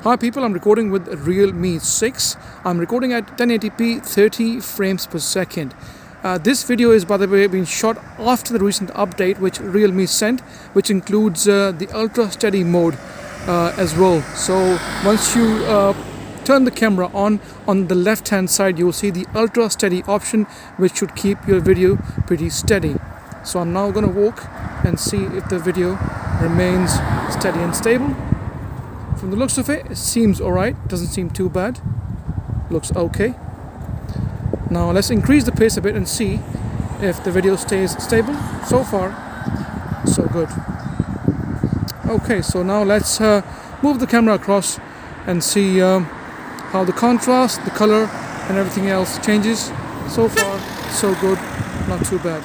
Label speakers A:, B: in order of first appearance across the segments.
A: Hi people, I'm recording with Realme 6. I'm recording at 1080p 30 frames per second. This video is, by the way, being shot after the recent update which Realme sent, which includes the ultra steady mode as well. So once you turn the camera on the left hand side, you'll see the ultra steady option, which should keep your video pretty steady. So I'm now going to walk and see if the video remains steady and stable. From the looks of it, it seems alright, doesn't seem too bad, looks okay. Now let's increase the pace a bit and see if the video stays stable. So far, so good. Okay, so now let's move the camera across and see how the contrast, the color and everything else changes. So far, so good, not too bad.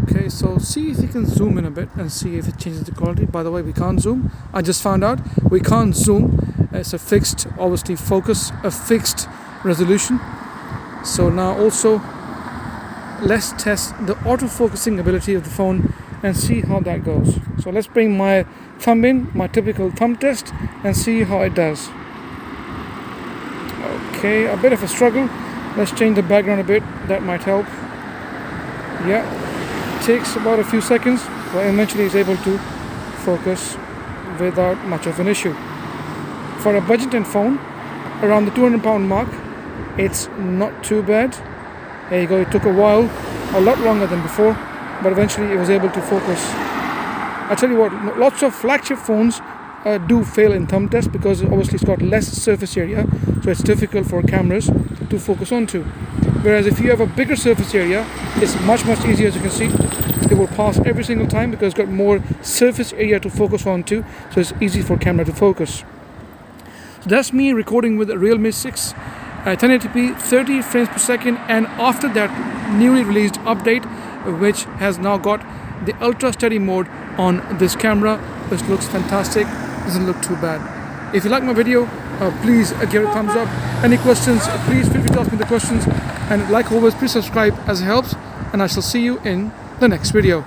A: Okay, so see if you can zoom in a bit and see if it changes the quality. By the way, we can't zoom. I just found out we can't zoom. It's a fixed, obviously, focus, a fixed resolution. So now also, let's test the autofocusing ability of the phone and see how that goes. So let's bring my thumb in, my typical thumb test, and see how it does. Okay, a bit of a struggle. Let's change the background a bit. That might help. Yeah. Takes about a few seconds, but eventually is able to focus without much of an issue. For a budget phone around the £200 mark, it's not too bad. There you go, it took a while, a lot longer than before, but eventually it was able to focus. I tell you what, lots of flagship phones do fail in thumb test because obviously it's got less surface area, so it's difficult for cameras to focus onto. Whereas if you have a bigger surface area, it's much easier. As you can see, it will pass every single time because it's got more surface area to focus onto, so it's easy for camera to focus. So that's me recording with a Realme 6 1080p 30 frames per second, and after that newly released update which has now got the ultra steady mode on this camera, which looks fantastic, doesn't look too bad. If you like my video, please give it a thumbs up. Any questions, please feel free to ask me the questions, and like always, please subscribe as it helps, and I shall see you in the next video.